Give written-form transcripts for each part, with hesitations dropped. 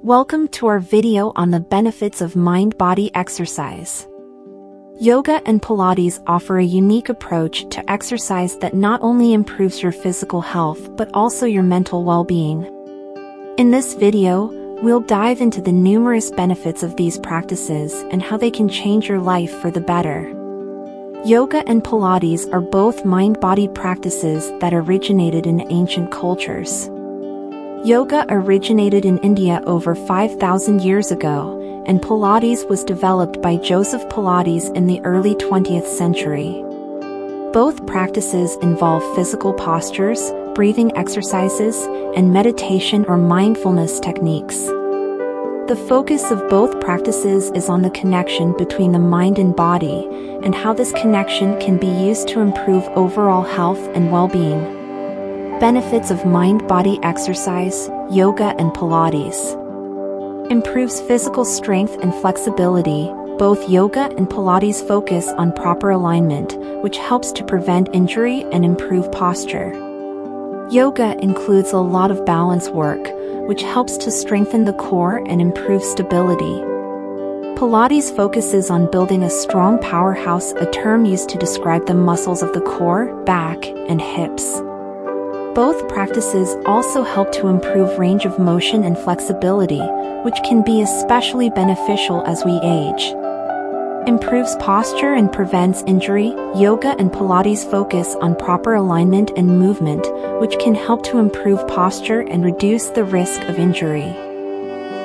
Welcome to our video on the benefits of mind-body exercise. Yoga and Pilates offer a unique approach to exercise that not only improves your physical health but also your mental well-being. In this video, we'll dive into the numerous benefits of these practices and how they can change your life for the better. Yoga and Pilates are both mind-body practices that originated in ancient cultures. Yoga originated in India over 5,000 years ago, and Pilates was developed by Joseph Pilates in the early 20th century. Both practices involve physical postures, breathing exercises, and meditation or mindfulness techniques. The focus of both practices is on the connection between the mind and body, and how this connection can be used to improve overall health and well-being. Benefits of mind-body exercise, yoga and Pilates. Improves physical strength and flexibility. Both yoga and Pilates focus on proper alignment, which helps to prevent injury and improve posture. Yoga includes a lot of balance work, which helps to strengthen the core and improve stability. Pilates focuses on building a strong powerhouse, a term used to describe the muscles of the core, back, and hips. Both practices also help to improve range of motion and flexibility, which can be especially beneficial as we age. Improves posture and prevents injury. Yoga and Pilates focus on proper alignment and movement, which can help to improve posture and reduce the risk of injury.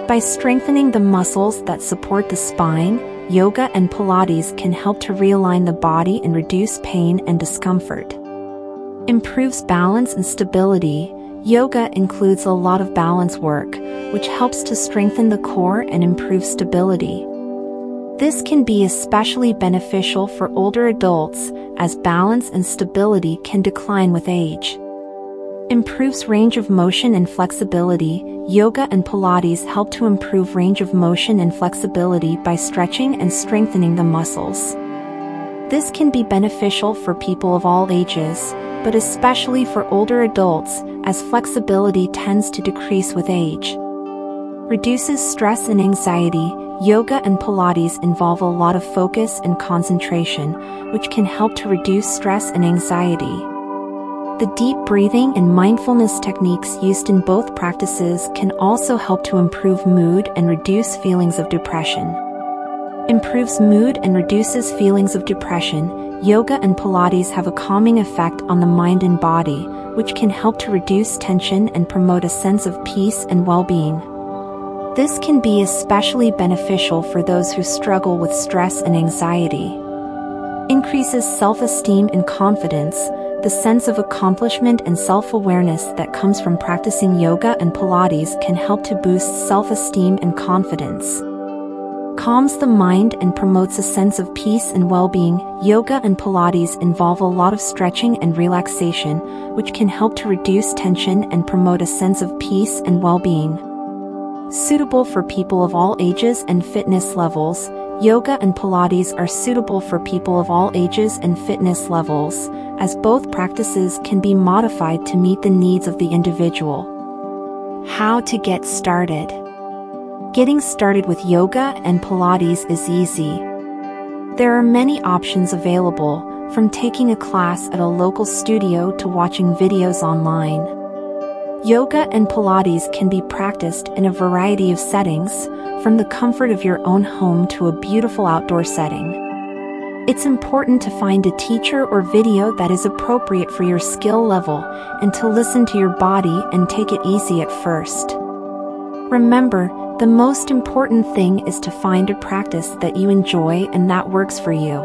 By strengthening the muscles that support the spine, yoga and Pilates can help to realign the body and reduce pain and discomfort. Improves balance and stability. Yoga includes a lot of balance work, which helps to strengthen the core and improve stability. This can be especially beneficial for older adults, as balance and stability can decline with age. Improves range of motion and flexibility. Yoga and Pilates help to improve range of motion and flexibility by stretching and strengthening the muscles. This can be beneficial for people of all ages, but especially for older adults, as flexibility tends to decrease with age. Reduces stress and anxiety. Yoga and Pilates involve a lot of focus and concentration, which can help to reduce stress and anxiety. The deep breathing and mindfulness techniques used in both practices can also help to improve mood and reduce feelings of depression. Improves mood and reduces feelings of depression. Yoga and Pilates have a calming effect on the mind and body, which can help to reduce tension and promote a sense of peace and well-being. This can be especially beneficial for those who struggle with stress and anxiety. Increases self-esteem and confidence. The sense of accomplishment and self-awareness that comes from practicing yoga and Pilates can help to boost self-esteem and confidence. Calms the mind and promotes a sense of peace and well-being. Yoga and Pilates involve a lot of stretching and relaxation, which can help to reduce tension and promote a sense of peace and well-being. Suitable for people of all ages and fitness levels. Yoga and Pilates are suitable for people of all ages and fitness levels, as both practices can be modified to meet the needs of the individual. How to get started. Getting started with yoga and Pilates is easy. There are many options available, from taking a class at a local studio to watching videos online. Yoga and Pilates can be practiced in a variety of settings, from the comfort of your own home to a beautiful outdoor setting. It's important to find a teacher or video that is appropriate for your skill level, and to listen to your body and take it easy at first. Remember, the most important thing is to find a practice that you enjoy and that works for you.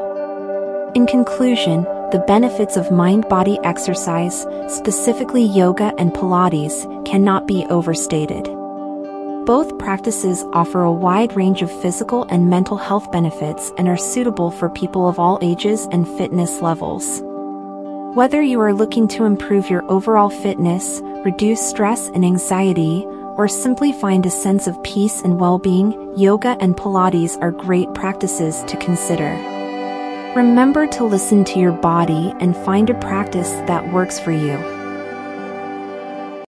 In conclusion, the benefits of mind-body exercise, specifically yoga and Pilates, cannot be overstated. Both practices offer a wide range of physical and mental health benefits and are suitable for people of all ages and fitness levels. Whether you are looking to improve your overall fitness, reduce stress and anxiety, or simply find a sense of peace and well-being, yoga and Pilates are great practices to consider. Remember to listen to your body and find a practice that works for you.